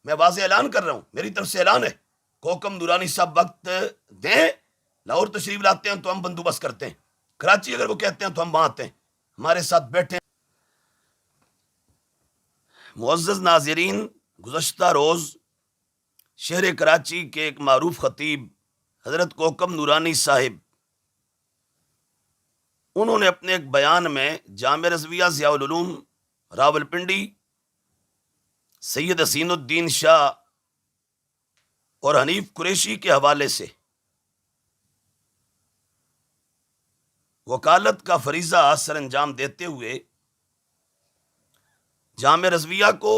میں واضح اعلان کر رہا ہوں، میری طرف سے اعلان ہے، کوکم نورانی صاحب وقت دیں، لاہور تشریف لاتے ہیں تو ہم بندوبست کرتے ہیں، کراچی اگر وہ کہتے ہیں تو ہم وہاں آتے ہیں، ہمارے ساتھ بیٹھے ہیں۔ معزز ناظرین، گزشتہ روز شہر کراچی کے ایک معروف خطیب حضرت کوکم نورانی صاحب، انہوں نے اپنے ایک بیان میں جامعہ رضویہ ضیاء العلوم راولپنڈی، سید حسین الدین شاہ اور حنیف قریشی کے حوالے سے وکالت کا فریضہ سر انجام دیتے ہوئے جامعہ رضویہ کو،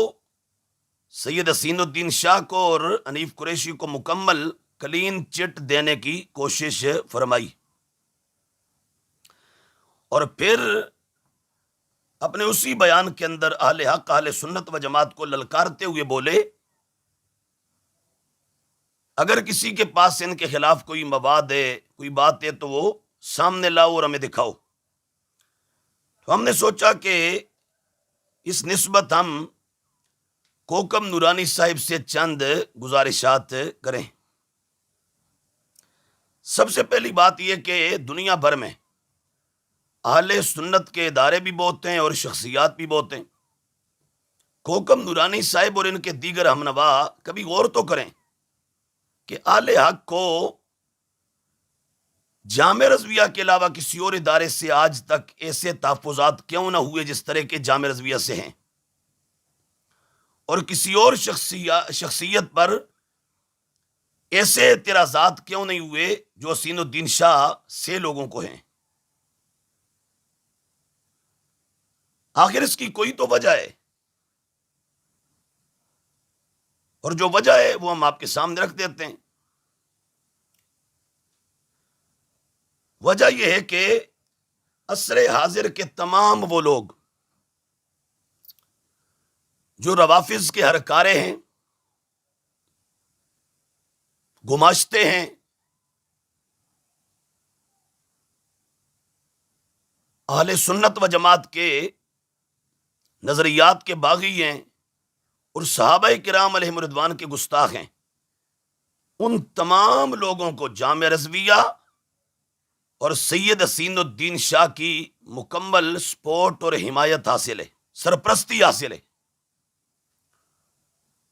سید حسین الدین شاہ کو اور حنیف قریشی کو مکمل کلین چٹ دینے کی کوشش فرمائی، اور پھر اپنے اسی بیان کے اندر اہل حق، اہل سنت و جماعت کو للکارتے ہوئے بولے، اگر کسی کے پاس ان کے خلاف کوئی مواد ہے، کوئی بات ہے، تو وہ سامنے لاؤ اور ہمیں دکھاؤ۔ تو ہم نے سوچا کہ اس نسبت ہم کوکم نورانی صاحب سے چند گزارشات کریں۔ سب سے پہلی بات یہ کہ دنیا بھر میں اہل سنت کے ادارے بھی بہت ہیں اور شخصیات بھی بہت ہیں۔ کوکم نورانی صاحب اور ان کے دیگر ہمنوا کبھی غور تو کریں کہ اہل حق کو جامعہ رضویہ کے علاوہ کسی اور ادارے سے آج تک ایسے تحفظات کیوں نہ ہوئے جس طرح کے جامعہ رضویہ سے ہیں، اور کسی اور شخصیت پر ایسے اعتراضات کیوں نہیں ہوئے جو حسین الدین شاہ سے لوگوں کو ہیں؟ آخر اس کی کوئی تو وجہ ہے، اور جو وجہ ہے وہ ہم آپ کے سامنے رکھ دیتے ہیں۔ وجہ یہ ہے کہ عصر حاضر کے تمام وہ لوگ جو روافظ کے ہرکارے ہیں، گماشتے ہیں، اہل سنت و جماعت کے نظریات کے باغی ہیں اور صحابہ کرام علیہم رضوان کے گستاخ ہیں، ان تمام لوگوں کو جامعہ رضویہ اور سید حسین الدین شاہ کی مکمل سپورٹ اور حمایت حاصل ہے، سرپرستی حاصل ہے۔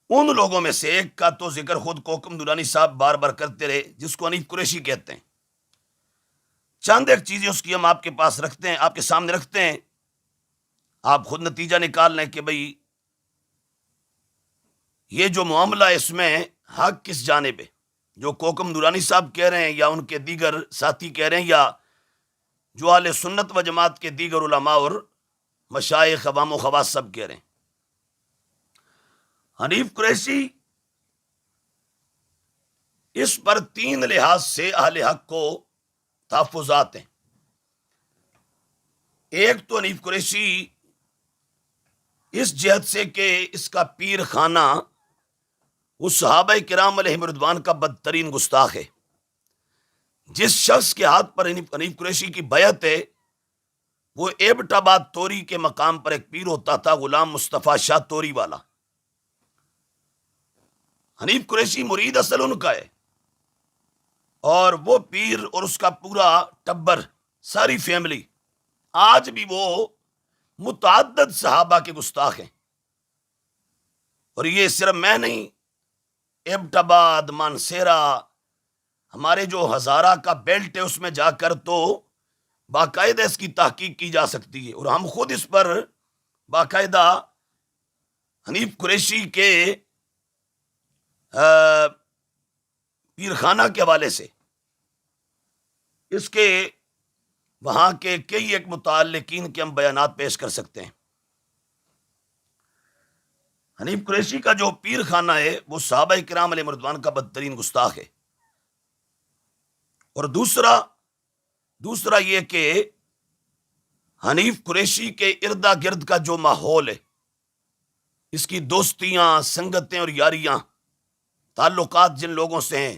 ان لوگوں میں سے ایک کا تو ذکر خود کوکم نورانی صاحب بار بار کرتے رہے، جس کو حنیف قریشی کہتے ہیں۔ چند ایک چیزیں اس کی ہم آپ کے پاس رکھتے ہیں، آپ کے سامنے رکھتے ہیں، آپ خود نتیجہ نکال لیں کہ بھئی یہ جو معاملہ ہے اس میں حق کس جانب ہے، جو کوکم نورانی صاحب کہہ رہے ہیں یا ان کے دیگر ساتھی کہہ رہے ہیں، یا جو اہل سنت و جماعت کے دیگر علماء اور مشائخ، عوام و خواص سب کہہ رہے ہیں۔ حنیف قریشی اس پر تین لحاظ سے اہل حق کو تحفظات ہیں۔ ایک تو حنیف قریشی اس جہت سے کہ اس کا پیر خانہ وہ صحابہ کرام علیہم رضوان کا بدترین گستاخ ہے۔ جس شخص کے ہاتھ پر حنیف قریشی کی بیعت ہے، وہ ایبٹ آباد توری کے مقام پر ایک پیر ہوتا تھا، غلام مصطفیٰ شاہ توری والا۔ حنیف قریشی مرید اصل ان کا ہے، اور وہ پیر اور اس کا پورا ٹبر، ساری فیملی، آج بھی وہ متعدد صحابہ کے گستاخ ہیں۔ اور یہ صرف میں نہیں، ایبٹ آباد، مانسیرا، ہمارے جو ہزارہ کا بیلٹ ہے اس میں جا کر تو باقاعدہ اس کی تحقیق کی جا سکتی ہے، اور ہم خود اس پر باقاعدہ حنیف قریشی کے پیرخانہ کے حوالے سے اس کے وہاں کے کئی ایک متعلقین کے ہم بیانات پیش کر سکتے ہیں۔ حنیف قریشی کا جو پیر خانہ ہے وہ صحابہ کرام علیہ رضوان کا بدترین گستاخ ہے۔ اور دوسرا یہ کہ حنیف قریشی کے اردا گرد کا جو ماحول ہے، اس کی دوستیاں، سنگتیں اور یاریاں، تعلقات جن لوگوں سے ہیں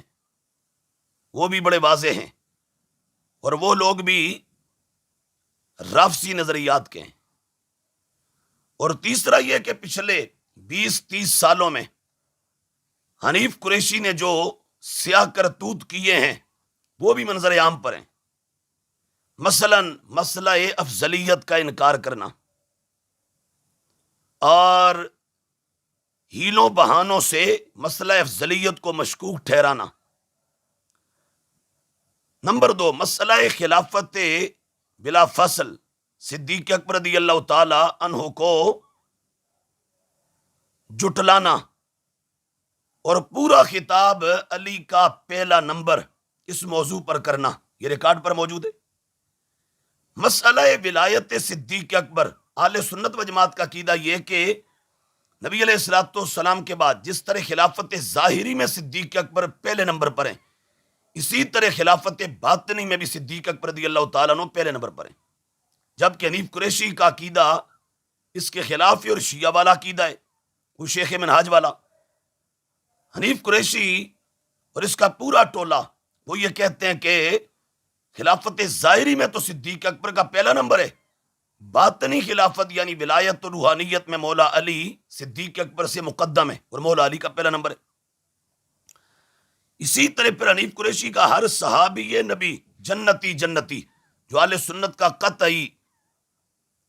وہ بھی بڑے واضح ہیں، اور وہ لوگ بھی رافضی نظریات کے ہیں۔ اور تیسرا یہ کہ پچھلے 20-30 سالوں میں حنیف قریشی نے جو سیاہ کرتوت کیے ہیں وہ بھی منظر عام پر ہیں. مثلا مسئلہ افضلیت کا انکار کرنا اور ہیلوں بہانوں سے مسئلہ افضلیت کو مشکوک ٹھہرانا. نمبر 2، مسئلہ خلافت بلا فصل صدیق اکبر رضی اللہ تعالی عنہ کو جٹلانا اور پورا خطاب علی کا پہلا نمبر اس موضوع پر کرنا، یہ ریکارڈ پر موجود ہے. مسئلہ ولایت صدیق اکبر، اہل سنت و جماعت کا عقیدہ یہ کہ نبی علیہ الصلوۃ والسلام کے بعد جس طرح خلافت ظاہری میں صدیق اکبر پہلے نمبر پر ہیں، اسی طرح خلافت باطنی میں بھی صدیق اکبر رضی اللہ تعالیٰ عنہ پہلے نمبر پر ہیں. جبکہ حنیف قریشی کا عقیدہ اس کے خلاف ہے اور شیعہ والا عقیدہ ہے، وہ شیخ منہاج والا. حنیف قریشی اور اس کا پورا ٹولہ وہ یہ کہتے ہیں کہ خلافت ظاہری میں تو صدیق اکبر کا پہلا نمبر ہے، باطنی خلافت یعنی ولایت و روحانیت میں مولا علی صدیق اکبر سے مقدم ہے اور مولا علی کا پہلا نمبر ہے. اسی طرح پھر حنیف قریشی کا ہر صحابی نبی جنتی جنتی، جو اہل سنت کا قطعی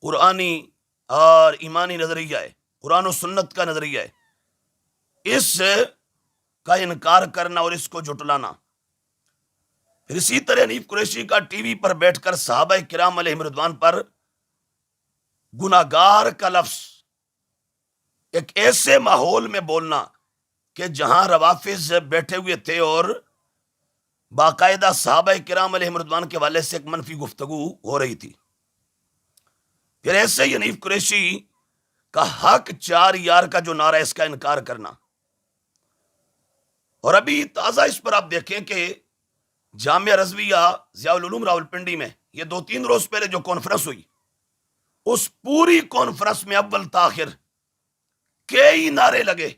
قرآنی اور ایمانی نظریہ ہے، قرآن و سنت کا نظریہ ہے، اس کا انکار کرنا اور اس کو جھٹلانا. پھر اسی طرح حنیف قریشی کا ٹی وی پر بیٹھ کر صحابہ کرام علیہم رضوان پر گناہگار کا لفظ ایک ایسے ماحول میں بولنا کہ جہاں روافظ بیٹھے ہوئے تھے اور باقاعدہ صحابہ کرام علیہم رضوان کے والے سے ایک منفی گفتگو ہو رہی تھی. پھر ایسے ہی حنیف قریشی کا حق چار یار کا جو نعرہ ہے اس کا انکار کرنا. اور ابھی تازہ اس پر آپ دیکھیں کہ جامعہ رضویہ ضیاء العلوم راولپنڈی میں یہ 2-3 روز پہلے جو کانفرنس ہوئی، اس پوری کانفرنس میں اول تاخر کئی نعرے لگے،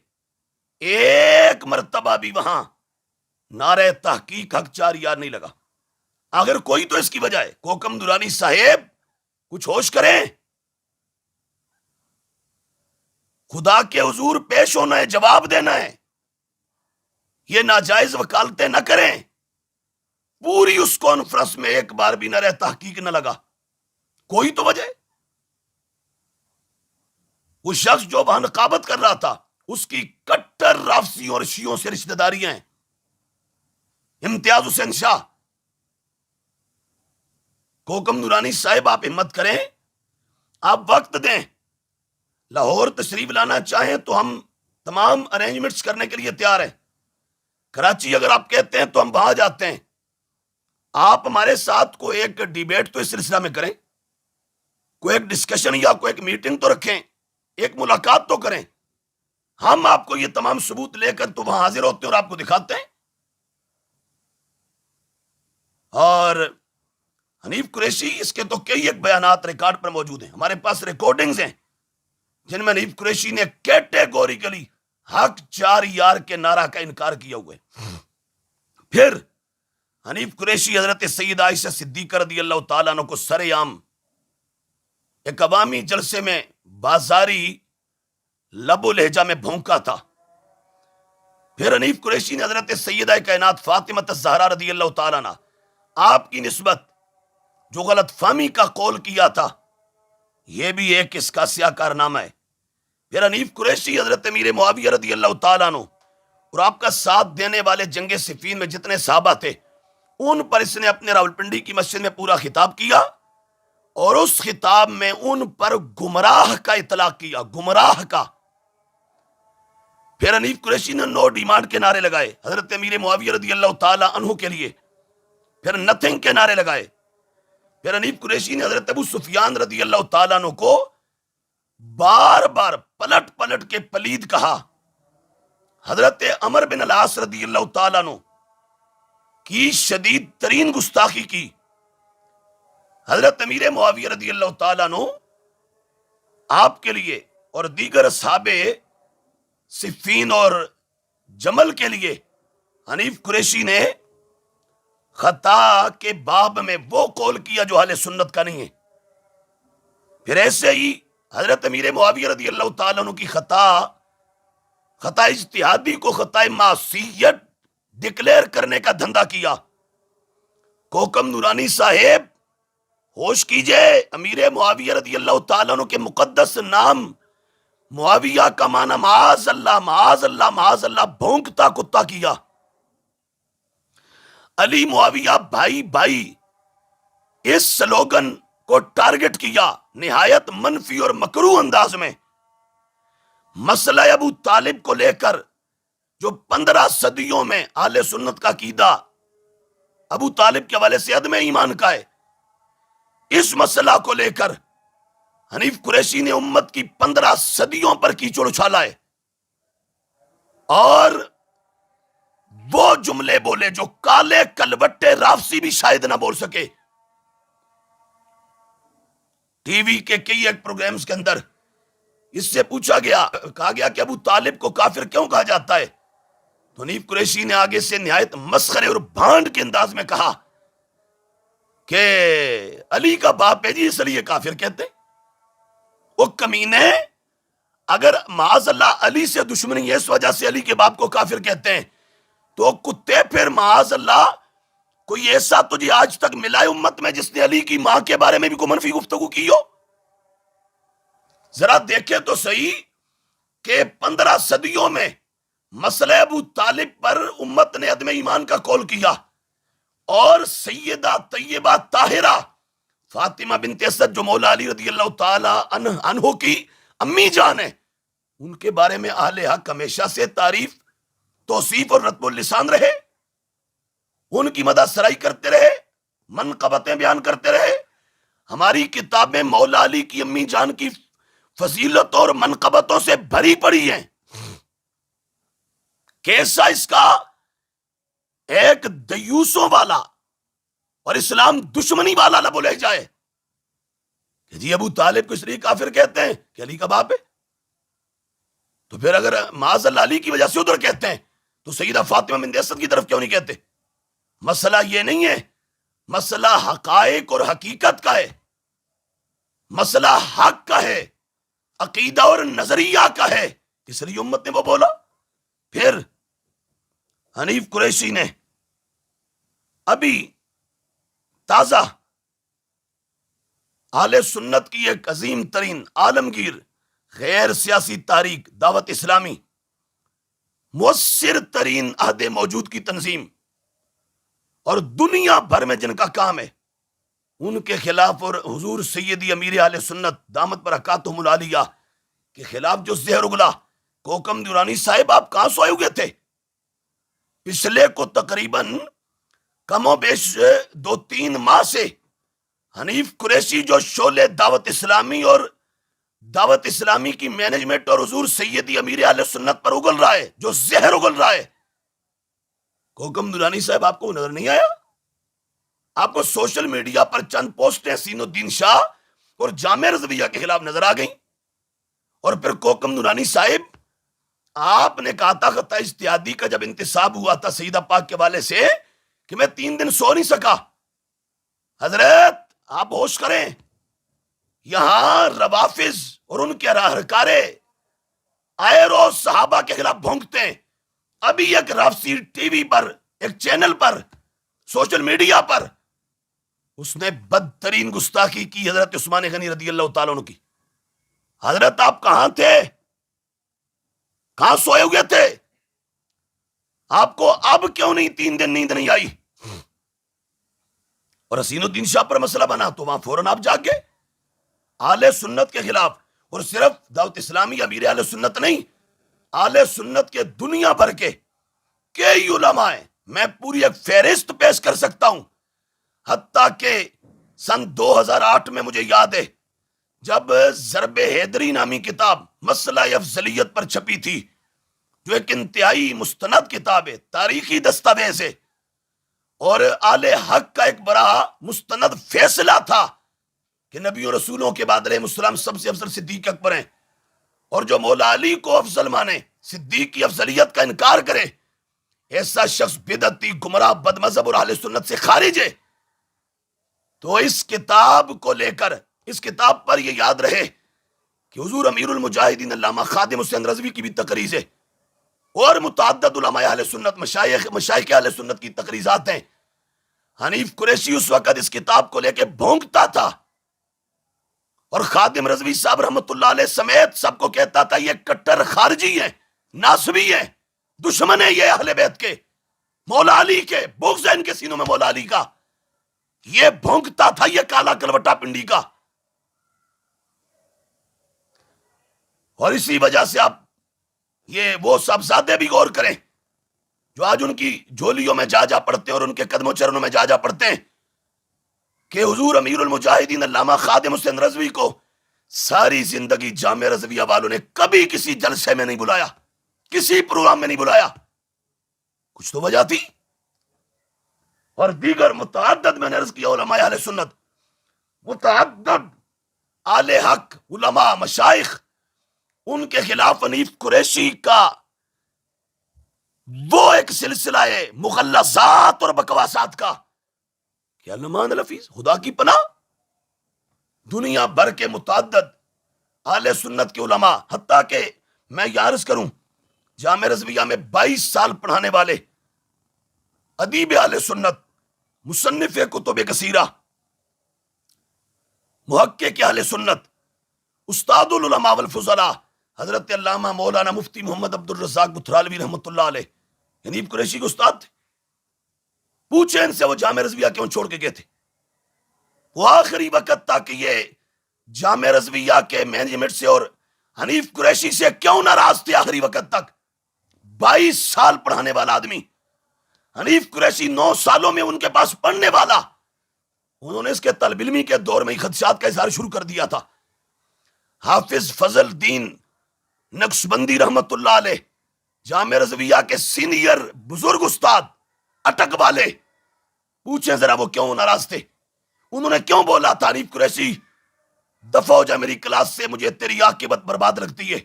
ایک مرتبہ بھی وہاں نعرہ تحقیق حق چار یار نہیں لگا. اگر کوئی تو اس کی وجہ ہے. کوکم درانی صاحب کچھ ہوش کریں، خدا کے حضور پیش ہونا ہے، جواب دینا ہے، یہ ناجائز وکالتیں نہ کریں. پوری اس کانفرنس میں ایک بار بھی نعرہ تحقیق نہ لگا. کوئی تو وجہ ہے. وہ شخص جو وہاں نقابت کر رہا تھا اس کی کٹر رافضیوں اور شیعوں سے رشتہ داریاں ہیں. امتیاز حسین شاہ، کوکم نورانی صاحب، آپ ہمت کریں، آپ وقت دیں، لاہور تشریف لانا چاہیں تو ہم تمام ارینجمنٹس کرنے کے لیے تیار ہیں. کراچی اگر آپ کہتے ہیں تو ہم وہاں جاتے ہیں. آپ ہمارے ساتھ کوئی ایک ڈیبیٹ تو اس سلسلہ میں کریں، کوئی ایک ڈسکشن یا کوئی ایک میٹنگ تو رکھیں، ایک ملاقات تو کریں. ہم آپ کو یہ تمام ثبوت لے کر تو وہاں حاضر ہوتے ہیں اور آپ کو دکھاتے ہیں. اور حنیف قریشی اس کے تو کئی ایک بیانات ریکارڈ پر موجود ہیں، ہمارے پاس ریکارڈنگز ہیں جن میں حنیف قریشی نے کیٹیگوریکلی حق چار یار کے نعرہ کا انکار کیا ہوا ہے. پھر حنیف قریشی حضرت سیدہ عائشہ صدیقہ رضی اللہ تعالیٰ عنہ کو سر عام ایک عوامی جلسے میں بازاری لب و لہجہ میں بھونکا تھا. پھر حنیف قریشی نے حضرت سیدہ کائنات فاطمہ الزہرا رضی اللہ تعالیٰ عنہ آپ کی نسبت جو غلط فہمی کا قول کیا تھا، یہ بھی ایک اس کا سیاہ کارنامہ ہے. پھر حنیف قریشی حضرت امیر معاویہ رضی اللہ تعالیٰ عنہ اور آپ کا ساتھ دینے والے جنگ صفین میں جتنے صحابہ تھے ان پر اس نے اپنے راولپنڈی کی مسجد میں پورا خطاب کیا اور اس خطاب میں ان پر گمراہ کا اطلاق کیا، گمراہ کا. پھر حنیف قریشی نے نو ڈیمانڈ کے نعرے لگائے حضرت امیر معاویہ رضی اللہ تعالی عنہ کے لیے. پھر نتھنگ کے نعرے لگائے. پھر حنیف قریشی نے حضرت ابو سفیان رضی اللہ تعالیٰ عنہ کو بار بار پلٹ پلٹ کے پلید کہا. حضرت عمر بن العاص رضی اللہ تعالیٰ عنہ کی شدید ترین گستاخی کی. حضرت امیر معاویہ رضی اللہ تعالیٰ عنہ آپ کے لیے اور دیگر اصحاب صفین اور جمل کے لیے حنیف قریشی نے خطا کے باب میں وہ قول کیا جو اہل سنت کا نہیں ہے. پھر ایسے ہی حضرت امیر معاویہ رضی اللہ تعالیٰ عنہ کی خطا خطا اجتہادی کو خطا معصیت ڈکلیئر کرنے کا دھندا کیا۔ کوکم نورانی صاحب ہوش کیجئے، امیر معاویہ رضی اللہ تعالیٰ عنہ کے مقدس نام معاویہ کا معنی معاذ اللہ معاذ اللہ معاذ اللہ بھونکتا کتا کیا۔ علی معاویہ بھائی بھائی اس سلوگن کو ٹارگٹ کیا نہایت منفی اور مکروہ انداز میں۔ مسئلہ ابو طالب کو لے کر جو 15 صدیوں میں اہل سنت کا عقیدہ ابو طالب کے حوالے سے عدم ایمان کا ہے، اس مسئلہ کو لے کر حنیف قریشی نے امت کی 15 صدیوں پر کیچڑ اچھالا ہے، اور وہ جملے بولے جو کالے کلبٹے رافسی بھی شاید نہ بول سکے۔ ٹی وی کے کئی ایک پروگرامز کے اندر اس سے پوچھا گیا، کہا گیا کہ ابو طالب کو کافر کیوں کہا جاتا ہے؟ تو حنیف قریشی نے آگے سے نہایت مسخرے اور بھانڈ کے انداز میں کہا کہ علی کا باپ ہے جی، اس لیے کافر کہتے ہیں۔ وہ کمینے، اگر معاذ اللہ علی سے دشمنی ہے اس وجہ سے علی کے باپ کو کافر کہتے ہیں، تو کتے پھر معاذ اللہ کوئی ایسا تجھے آج تک ملا ہے امت میں جس نے علی کی ماں کے بارے میں بھی کوئی منفی گفتگو کی ہو؟ ذرا دیکھیں تو صحیح کہ 15 صدیوں میں مسئلہ ابو طالب پر امت نے عدم ایمان کا قول کیا، اور سیدہ طیبہ طاہرہ فاطمہ بنت اسد جو مولا علی رضی اللہ تعالی عنہ کی امی جان ہے، ان کے بارے میں اہل حق ہمیشہ سے تعریف، توصیف اور رتب اللسان رہے، ان کی مدح سرائی کرتے رہے، منقبتیں بیان کرتے رہے۔ ہماری کتاب میں مولا علی کی امی جان کی فضیلت اور منقبتوں سے بھری پڑی ہیں۔ کیسا اس کا ایک دیوسوں والا اور اسلام دشمنی والا نہ بولے جائے کہ جی ابو طالب کو اس لیے کافر کہتے ہیں کہ علی کا باپ ہے، تو پھر اگر معاذ اللہ علی کی وجہ سے ادھر کہتے ہیں تو سیدہ فاطمہ بنت اسد کی طرف کیوں نہیں کہتے؟ مسئلہ یہ نہیں ہے، مسئلہ حقائق اور حقیقت کا ہے، مسئلہ حق کا ہے، عقیدہ اور نظریہ کا ہے، اس لیے امت نے وہ بولا۔ پھر حنیف قریشی نے ابھی تازہ اہل سنت کی ایک عظیم ترین عالمگیر غیر سیاسی تحریک دعوت اسلامی، مؤثر ترین عہد موجود کی تنظیم اور دنیا بھر میں جن کا کام ہے، ان کے خلاف اور حضور سیدی امیر اہل سنت دامت برکاتہم العالیہ کے خلاف جو زہر اگلا، کوکم نورانی صاحب آپ کہاں سوئے ہوئے تھے؟ پچھلے کو تقریباً کم و بیش 2-3 ماہ سے حنیف قریشی جو شعلے دعوت اسلامی اور دعوت اسلامی کی مینجمنٹ اور حضور سیدی امیر اہل سنت پر اگل رہا ہے، جو زہر اگل رہا ہے، کوکم نورانی صاحب آپ کو نظر نہیں آیا؟ آپ کو سوشل میڈیا پر چند پوسٹیں حسین الدین شاہ اور جامع رضویہ کے خلاف نظر آ گئیں، اور پھر کوکم نورانی صاحب آپ نے کہا تھا خطا اجتہادی کا جب انتصاب ہوا تھا سیدہ پاک کے والے سے کہ میں 3 دن سو نہیں سکا۔ حضرت آپ ہوش کریں، یہاں روافظ اور ان کے راہکارے آئے روز صحابہ کے خلاف بھونکتے ہیں۔ ابھی ایک رافسی ٹی وی پر، ایک چینل پر، سوشل میڈیا پر اس نے بدترین گستاخی کی حضرت عثمان غنی رضی اللہ تعالیٰ عنہ کی۔ حضرت آپ کہاں تھے؟ کہاں سوئے ہوئے تھے؟ آپ کو اب کیوں نہیں 3 دن نیند نہیں آئی؟ اور حسین الدین شاہ پر مسئلہ بنا تو وہاں فوراً آپ جاگ گئے اہل سنت کے خلاف، اور صرف دعوت اسلامی امیر اہل سنت نہیں، اہل سنت کے دنیا بھر کے کئی علماء ہیں، میں پوری ایک فہرست پیش کر سکتا ہوں۔ حتیٰ کہ سن 2008 میں مجھے یاد ہے جب ضرب حیدری نامی کتاب مسئلہ افضلیت پر چھپی تھی، جو ایک انتہائی مستند کتاب ہے، تاریخی دستاویز ہے، اور آل حق کا ایک بڑا مستند فیصلہ تھا کہ نبی و رسولوں کے بعد علیہ السلام سب سے افضل صدیق اکبر ہیں، اور جو مولا علی کو افضل مانے، صدیق کی افضلیت کا انکار کرے، ایسا شخص بدعتی، گمراہ، بد مذہب اور اہل سنت سے خارج ہے۔ تو اس کتاب کو لے کر، اس کتاب پر یہ یاد رہے کہ حضور امیر المجاہدین علامہ خادم حسین رضوی کی بھی تقریر ہے اور متعدد علماء اہل سنت مشائخ اہل سنت کی تقریضات ہیں. حنیف قریشی اس وقت اس کتاب کو لے کے بھونکتا تھا اور خادم رضوی صاحب رحمت اللہ علیہ سمیت سب کو کہتا تھا یہ کٹر خارجی ہیں، ناسبی ہیں، دشمن ہیں یہ اہل بیت کے، مولا علی کے، بغض ہے ان کے سینوں میں مولا علی کا. یہ بھونکتا تھا یہ کالا کلوٹا پنڈی کا. اور اسی وجہ سے آپ یہ وہ صاحبزادے بھی غور کریں جو آج ان کی جھولیوں میں جا جا پڑھتے ہیں اور ان کے قدم و چرنوں میں جا جا پڑھتے ہیں کہ حضور امیر المجاہدین علامہ خادم حسین رضوی کو ساری زندگی جامع رضویہ والوں نے کبھی کسی جلسے میں نہیں بلایا، کسی پروگرام میں نہیں بلایا. کچھ تو وجہ تھی. اور دیگر متعدد میں نے عرض کیا علماء اہل سنت، متعدد اہل حق علماء مشائخ، ان کے خلاف حنیف قریشی کا وہ ایک سلسلہ ہے مغلظات اور بکواسات کا. کیا نمان الحفیظ، خدا کی پناہ. دنیا بھر کے متعدد اہل سنت کے علماء، حتیٰ کہ میں یہ عرض کروں جامع رضویہ میں 22 سال پڑھانے والے ادیب اہل سنت، مصنف کتب کثیرہ، محقق اہل سنت، استاد العلماء والفضلاء حضرت علامہ مولانا مفتی محمد عبد الرزاق بترالوی رحمۃ اللہ علیہ حنیف قریشی کے استاد تھے. پوچھیں ان سے وہ جامع رضویہ کیوں چھوڑ کے گئے تھے. وہ آخری وقت تک یہ جامع رضویہ کے مینجمنٹ سے اور حنیف قریشی سے کیوں ناراض تھے. آخری وقت تک 22 سال پڑھانے والا آدمی، حنیف قریشی 9 سالوں میں ان کے پاس پڑھنے والا، انہوں نے اس کے طالب علمی کے دور میں خدشات کا اظہار شروع کر دیا تھا. حافظ فضل الدین نقشبندی رحمت اللہ علیہ جامع رضویہ کے سینئر بزرگ استاد، اٹک والے، پوچھیں ذرا وہ کیوں ناراض تھے. انہوں نے کیوں بولا تھا حنیف قریشی دفع ہو جا میری کلاس سے، مجھے تیری عاقبت برباد لگتی ہے،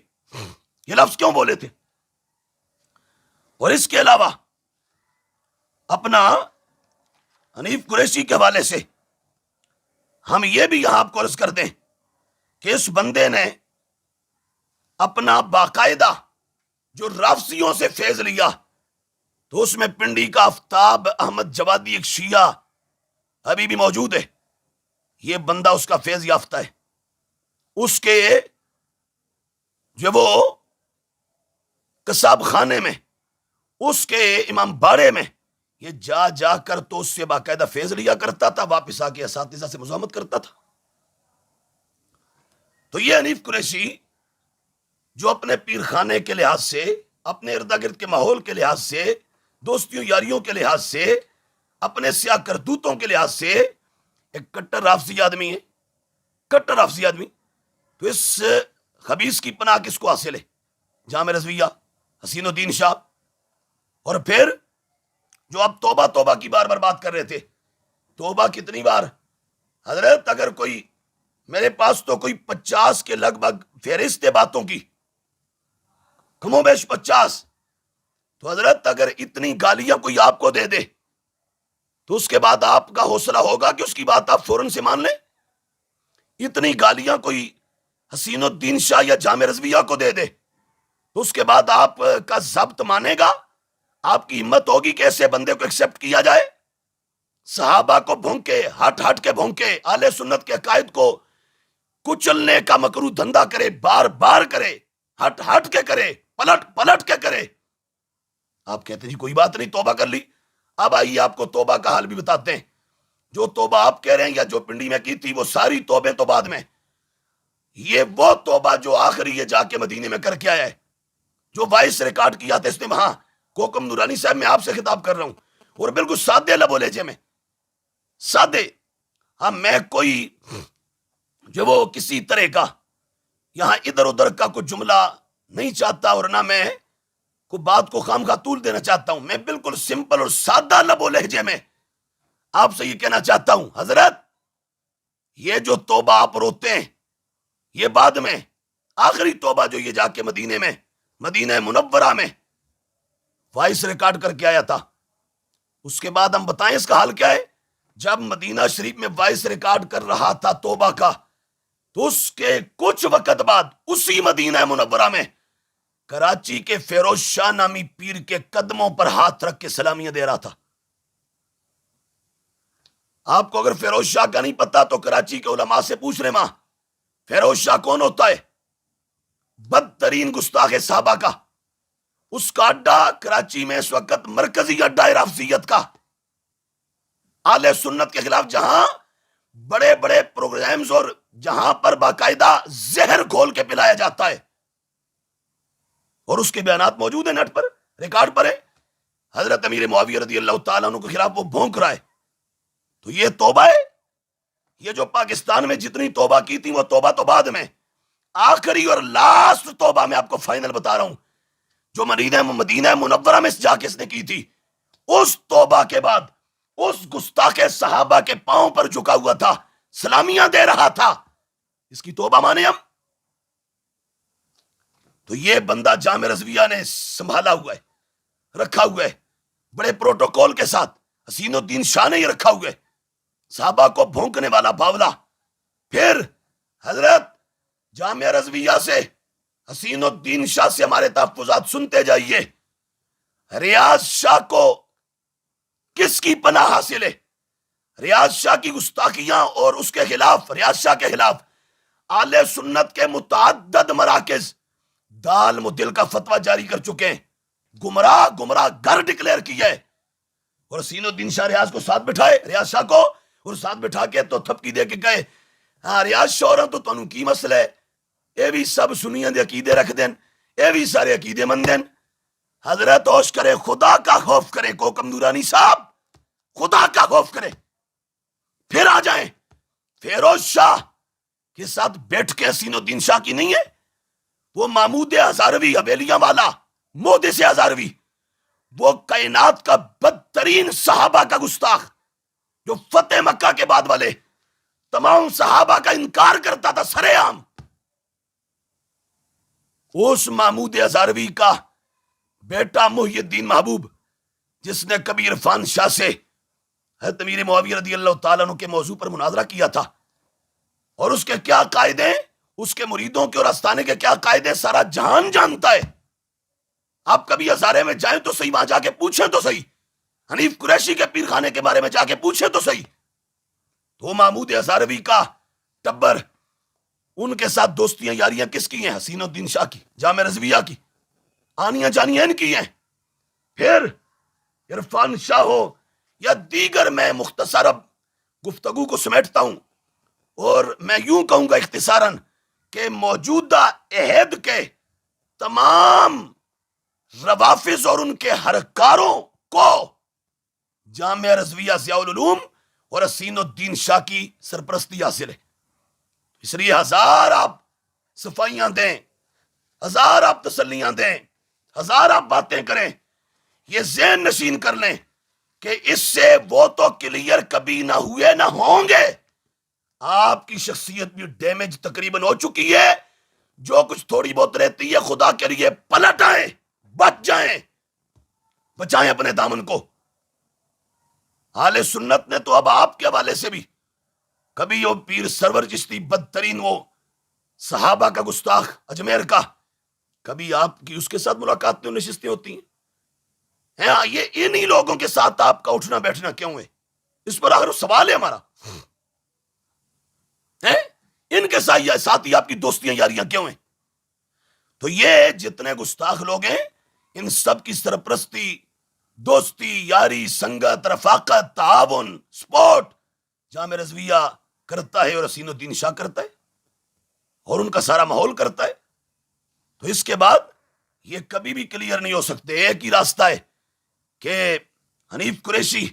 یہ لفظ کیوں بولے تھے. اور اس کے علاوہ اپنا حنیف قریشی کے حوالے سے ہم یہ بھی یہاں آپ کو عرض کر دیں کہ اس بندے نے اپنا باقاعدہ جو رافضیوں سے فیض لیا، تو اس میں پنڈی کا آفتاب احمد جوادی ایک شیعہ ابھی بھی موجود ہے. یہ بندہ اس کا فیض یافتہ ہے. اس کے جو وہ قصاب خانے میں، اس کے امام باڑے میں یہ جا جا کر تو اس سے باقاعدہ فیض لیا کرتا تھا، واپس آ کے اساتذہ سے مزاحمت کرتا تھا. تو یہ حنیف قریشی جو اپنے پیر خانے کے لحاظ سے، اپنے ارد گرد کے ماحول کے لحاظ سے، دوستیوں یاریوں کے لحاظ سے، اپنے سیاہ کرتوتوں کے لحاظ سے ایک کٹر رافضی آدمی ہے، کٹر رافضی آدمی. تو اس خبیث کی پناہ کس کو حاصل ہے؟ جامع رضویہ، حسین الدین شاہ. اور پھر جو آپ توبہ توبہ کی بار بار بات کر رہے تھے، توبہ کتنی بار حضرت؟ اگر کوئی میرے پاس تو کوئی 50 کے لگ بھگ فہرست ہے باتوں کی، کم و بیش 50. تو حضرت اگر اتنی گالیاں کوئی آپ کو دے دے تو اس کے بعد آپ کا حوصلہ ہوگا کہ اس کی بات آپ فوراً سے مان لیں؟ اتنی گالیاں کوئی حسین الدین شاہ یا جامع رضویہ کو دے دے تو اس کے بعد آپ کا ضبط مانے گا؟ آپ کی ہمت ہوگی کہ ایسے بندے کو ایکسپٹ کیا جائے؟ صحابہ کو بھونکے، ہٹ ہٹ کے بھونکے، اہل سنت کے عقائد کو کچلنے کا مکروہ دھندا کرے، بار بار کرے، ہٹ ہٹ کے کرے، پلٹ پلٹ کے کرے. آپ کہتے جی کوئی بات نہیں، توبہ کر لی. اب آئیے آپ کو توبہ کا حال بھی بتاتے ہیں. جو توبہ آپ کہہ رہے ہیں یا جو پنڈی میں کی تھی، وہ ساری توبے تو بعد میں. یہ وہ توبہ جو آخری یہ جا کے مدینے میں کر کے آیا ہے، جو وائس ریکارڈ کیا تھا اس نے وہاں. کوکم نورانی صاحب میں آپ سے خطاب کر رہا ہوں، اور بالکل سادے لب و لہجے میں، سادے. ہاں، میں کوئی جو وہ کسی طرح کا یہاں ادھر ادھر کا کوئی جملہ نہیں چاہتا، اور نہ میں کوئی بات کو خواہ طول دینا چاہتا ہوں. میں بالکل سمپل اور سادہ لب و لہجے میں آپ سے یہ کہنا چاہتا ہوں، حضرت یہ جو توبہ آپ روتے ہیں، یہ بعد میں آخری توبہ جو یہ جا کے مدینے میں، مدینہ منورہ میں وائس ریکارڈ کر کے آیا تھا، اس کے بعد ہم بتائیں اس کا حال کیا ہے. جب مدینہ شریف میں وائس ریکارڈ کر رہا تھا توبہ کا، تو اس کے کچھ وقت بعد اسی مدینہ منورہ میں کراچی کے فیروز شاہ نامی پیر کے قدموں پر ہاتھ رکھ کے سلامیاں دے رہا تھا. آپ کو اگر فیروز شاہ کا نہیں پتا تو کراچی کے علماء سے پوچھ رہے ماں فیروز شاہ کون ہوتا ہے؟ بدترین گستاخ صحابہ کا. اس کا اڈا کراچی میں اس وقت مرکزی اڈا ہے رافضیت کا. اہل سنت کے خلاف جہاں بڑے بڑے پروگرامز اور جہاں پر باقاعدہ زہر گھول کے پلایا جاتا ہے، اور اس کے بیانات موجود ہیں نیٹ پر، ریکارڈ پر ہے. حضرت امیر معاویہ رضی اللہ تعالیٰ عنہ کے خلاف وہ بھونک رہا ہے. تو یہ توبہ ہے. یہ جو پاکستان میں جتنی توبہ کی تھی وہ توبہ تو بعد میں، آخری اور لاسٹ توبہ میں آپ کو فائنل بتا رہا ہوں جو مدینہ منورہ میں جا کے اس نے کی تھی. اس توبہ کے بعد اس گستاخ صحابہ کے پاؤں پر جھکا ہوا تھا، سلامیاں دے رہا تھا. اس کی توبہ مانے ہم. تو یہ بندہ جامع رضویہ نے سنبھالا ہوا ہے، رکھا ہوا ہے بڑے پروٹوکول کے ساتھ. حسین الدین شاہ نے یہ رکھا ہوا ہے، صحابہ کو بھونکنے والا باولا. پھر حضرت جامع رضویہ سے، حسین الدین شاہ سے ہمارے تحفظات سنتے جائیے. ریاض شاہ کو کس کی پناہ حاصل ہے؟ ریاض شاہ کی گستاخیاں اور اس کے خلاف، ریاض شاہ کے خلاف اہل سنت کے متعدد مراکز دال مدل کا فتویٰ جاری کر چکے ہیں، گمراہ گر ڈکلیئر کیا ہے. اور حسین الدین شاہ ریاض کو ساتھ بٹھائے، ریاض شاہ کو اور ساتھ بٹھا کے تو تھپکی دے کے کہے ہاں ریاض شاہ تو تنوں کی مسئلہ ہے، اے بھی سب سنیاں دے عقیدے رکھ دین، اے بھی سارے عقیدے مند دین. حضرت ہوش کرے، خدا کا خوف کرے. کوکم نورانی صاحب خدا کا خوف کرے. پھر آ جائیں فیروز شاہ کے ساتھ بیٹھ کے. حسین الدین شاہ کی نہیں ہے، وہ محمود ہزاروی حویلیاں والا، مودس ہزاروی، وہ کائنات کا بدترین صحابہ کا گستاخ جو فتح مکہ کے بعد والے تمام صحابہ کا انکار کرتا تھا سرے عام. اس محمود ہزاروی کا بیٹا محی الدین محبوب، جس نے کبھی عرفان شاہ سے حضرت امیر معاویہ رضی اللہ تعالیٰ عنہ کے موضوع پر مناظرہ کیا تھا، اور اس کے کیا قاعدے، اس کے مریدوں کے اور آستانے کے کیا قاعدے سارا جہان جانتا ہے. آپ کبھی ہزارے میں جائیں تو صحیح، وہاں جا کے پوچھیں تو صحیح، حنیف قریشی کے پیر خانے کے بارے میں جا کے پوچھیں تو صحیح. تو محمود ہزاروی کا ٹبر، ان کے ساتھ دوستیاں یاریاں کس کی ہیں؟ حسین الدین شاہ کی، جامع رضویہ کی، آنیاں جانیاں ان کی ہیں. پھر عرفان شاہ ہو یا دیگر، میں مختصر اب گفتگو کو سمیٹتا ہوں اور میں یوں کہوں گا اختصاراً کہ موجودہ عہد کے تمام روافظ اور ان کے ہرکاروں کو جامعہ رضویہ ضیاء العلوم اور حسین الدین شاہ کی سرپرستی حاصل ہے. اس لیے ہزار آپ صفائیاں دیں، ہزار آپ تسلیاں دیں، ہزار آپ باتیں کریں، یہ ذہن نشین کر لیں کہ اس سے وہ تو کلیئر کبھی نہ ہوئے نہ ہوں گے. آپ کی شخصیت بھی ڈیمیج تقریباً ہو چکی ہے. جو کچھ تھوڑی بہت رہتی ہے خدا کے لیے پلٹ آئیں، بچ جائیں، بچائیں اپنے دامن کو. اہل سنت نے تو اب آپ کے حوالے سے بھی، کبھی وہ پیر سرور چشتی بدترین وہ صحابہ کا گستاخ اجمیر کا، کبھی آپ کی اس کے ساتھ ملاقاتیں اور نشستیں ہوتی ہیں. یہ انہی لوگوں کے ساتھ آپ کا اٹھنا بیٹھنا کیوں ہے؟ اس پر آخر سوال ہے ہمارا. ان کے ساتھ ہی آپ کی دوستیاں یاریاں کیوں ہیں؟ تو یہ جتنے گستاخ لوگ ہیں، ان سب کی سرپرستی، دوستی، یاری، سنگت، رفاقت، تعاون، سپورٹ جامع رضویہ کرتا ہے اور حسین الدین شاہ کرتا ہے اور ان کا سارا ماحول کرتا ہے. تو اس کے بعد یہ کبھی بھی کلیئر نہیں ہو سکتے. ایک ہی راستہ ہے کہ حنیف قریشی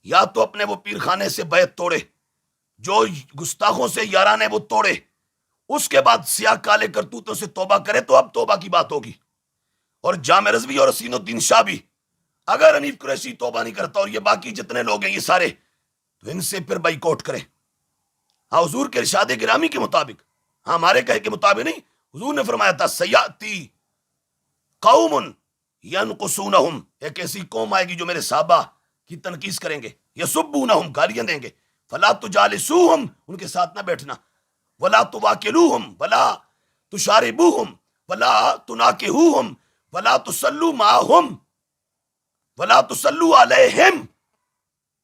یا تو اپنے وہ پیر خانے سے بیعت توڑے، جو گستاخوں سے یارانے وہ توڑے، اس کے بعد سیاہ کالے کرتوتوں سے توبہ کرے تو اب توبہ کی بات ہوگی. اور جامع رضوی اور حسین الدین شاہ بھی، اگر حنیف قریشی توبہ نہیں کرتا اور یہ باقی جتنے لوگ ہیں یہ سارے، تو ان سے پھر بائی کاٹ کرے. ہاں حضور کے ارشاد گرامی کے مطابق، ہاں ہمارے کہے کے مطابق نہیں، حضور نے فرمایا تھا سیاتی قوم ینقصونہم، ایک ایسی قوم آئے گی جو میرے صحابہ کی تنقیص کریں گے، یسبونہم، گالیاں دیں گے، فلا تجالسوہم، ان کے ساتھ نہ بیٹھنا، ولا تواکلوہم ولا تشاربوہم ولا تناکحوہم ولا تصلوا معہم ولا تصلوا علیہم،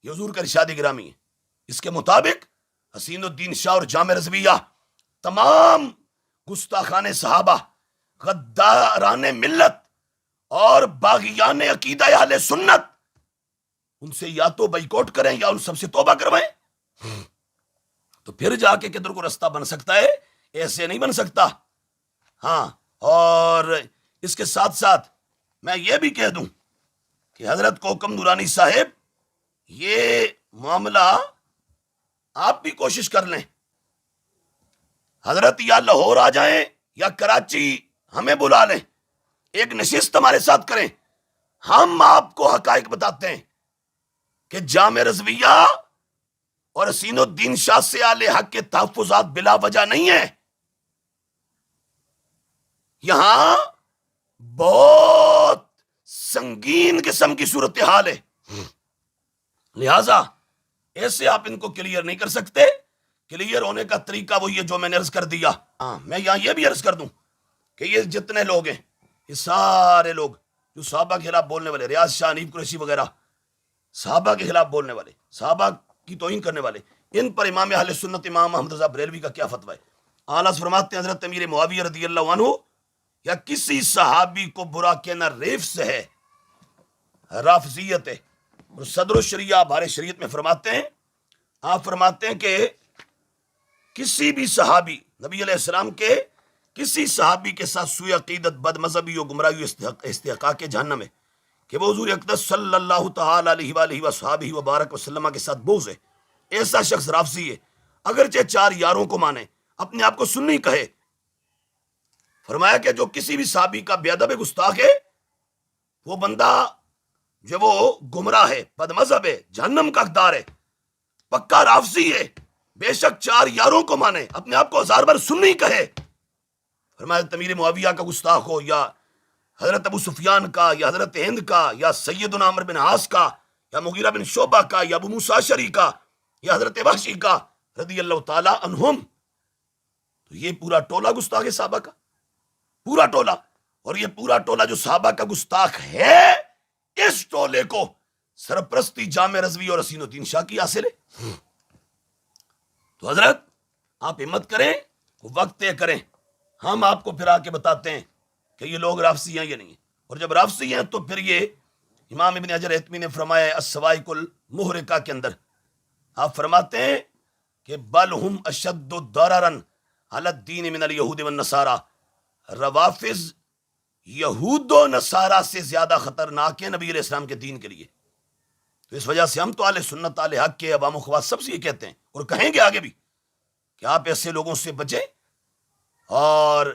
یہ حضور کا ارشاد گرامی ہے۔ اس کے مطابق حسین الدین شاہ اور جامع رضویہ تمام گستاخان صحابہ، غداران ملت اور باغیان عقیدہ اہل سنت، ان سے یا تو بائیکاٹ کریں یا ان سب سے توبہ کروائیں، تو پھر جا کے کدھر کو رستہ بن سکتا ہے، ایسے نہیں بن سکتا۔ ہاں، اور اس کے ساتھ ساتھ میں یہ بھی کہہ دوں کہ حضرت کوکم نورانی صاحب، یہ معاملہ آپ بھی کوشش کر لیں، حضرت یا لاہور آ جائیں یا کراچی ہمیں بلا لیں، ایک نشست ہمارے ساتھ کریں، ہم آپ کو حقائق بتاتے ہیں کہ جامع رضویہ اور حسین الدین شاہ سے آل حق کے تحفظات بلا وجہ نہیں ہیں، یہاں بہت سنگین قسم کی صورتحال ہے، لہذا ایسے آپ ان کو کلیئر نہیں کر سکتے۔ کلیئر ہونے کا طریقہ وہ یہ جو میں نے عرض کر دیا۔ میں یہاں یہ بھی عرض کر دوں کہ یہ جتنے لوگ ہیں، یہ سارے لوگ جو صحابہ کے خلاف بولنے والے، ریاض شاہ، حنیف قریشی وغیرہ، صحابہ کے خلاف بولنے والے، صحابہ کی توہین کرنے والے، ان پر امام اہل سنت امام احمد رضا بریلوی کا کیا فتویٰ ہے؟ اعلیٰ فرماتے ہیں حضرت امیر معاویہ رضی اللہ عنہ یا کسی صحابی کو برا کہنا ریفس ہے، رافضیت ہے، اور صدر الشریعہ بار شریعت میں فرماتے ہیں، آپ فرماتے ہیں کہ کسی بھی صحابی، نبی علیہ السلام کے کسی صحابی کے ساتھ سوء عقیدت، بد مذہبی و گمراہی و استحقاق جہنم ہے کہ وہ حضور اقدس صلی اللہ تعالی علیہ وآلہ وصحابہ وبارک وسلم کے ساتھ بغض ہے، ایسا شخص رافضی ہے، اگرچہ چار یاروں کو مانے، اپنے آپ کو سنی کہے۔ فرمایا کہ جو کسی بھی صحابی کا بے ادب گستاخ ہے، وہ بندہ جو وہ گمراہ ہے، بد مذہب ہے، جہنم کا حقدار ہے، پکا رافضی ہے، بے شک چار یاروں کو مانے، اپنے آپ کو ہزار بار سنی کہے۔ فرمایا امیر معاویہ کا گستاخ ہو، یا حضرت ابو سفیان کا، یا حضرت ہند کا، یا سیدنا عمرو بن عاص کا، یا مغیرہ بن شعبہ کا، یا ابو موسیٰ اشعری کا، یا حضرت وحشی کا رضی اللہ تعالی عنہم، تو یہ پورا ٹولہ گستاخ ہے صحابہ کا، پورا ٹولہ۔ اور یہ پورا ٹولہ جو صحابہ کا گستاخ ہے، اس ٹولے کو سرپرستی جامع رضوی اور حسین الدین شاہ کی حاصل ہے۔ تو حضرت آپ ہمت کریں، وقت طے کریں، ہم آپ کو پھر آ کے بتاتے ہیں کہ یہ لوگ رافضی ہیں یا نہیں ہیں، اور جب رافضی ہیں تو پھر یہ امام ابن حجر ہیتمی نے فرمایا الصواعق المحرقہ کے اندر، آپ فرماتے ہیں کہ بل ہم اشد ضررا علی الدین من الیہود والنصارى، روافض یہود و نصارہ سے زیادہ خطرناک ہے نبی علیہ السلام کے دین کے لیے۔ تو اس وجہ سے ہم تو اہل سنت اہل حق کے عوام و خواص سب سے یہ کہتے ہیں، اور کہیں گے آگے بھی، کہ آپ ایسے لوگوں سے بچیں، اور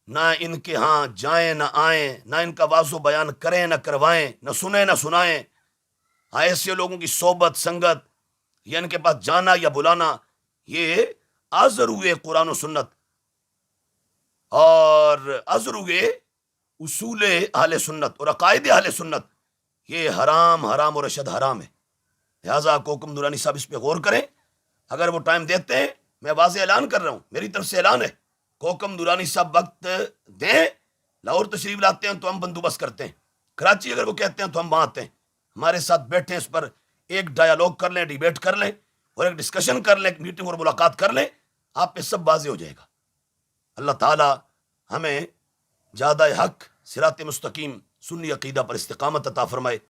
نہ ان کے ہاں جائیں نہ آئیں، نہ ان کا واضح بیان کریں نہ کروائیں، نہ سنیں نہ سنائیں۔ ایسے لوگوں کی صحبت، سنگت، یا ان کے پاس جانا یا بلانا، یہ ازرو قرآن و سنت اور ازرو اصول اہل سنت اور عقائد اہل سنت، یہ حرام اور اشد حرام ہے۔ لہٰذا کوکم نورانی صاحب اس پہ غور کریں، اگر وہ ٹائم دیتے ہیں، میں واضح اعلان کر رہا ہوں، میری طرف سے اعلان ہے، کوکم نورانی صاحب وقت دیں، لاہور تشریف لاتے ہیں تو ہم بندوبست کرتے ہیں، کراچی اگر وہ کہتے ہیں تو ہم وہاں آتے ہیں، ہمارے ساتھ بیٹھیں، اس پر ایک ڈائیالوگ کر لیں، ڈیبیٹ کر لیں، اور ایک ڈسکشن کر لیں، ایک میٹنگ اور ملاقات کر لیں، آپ پہ سب واضح ہو جائے گا۔ اللہ تعالی ہمیں جادہ حق، صراط مستقیم، سنی عقیدہ پر استقامت عطا فرمائے۔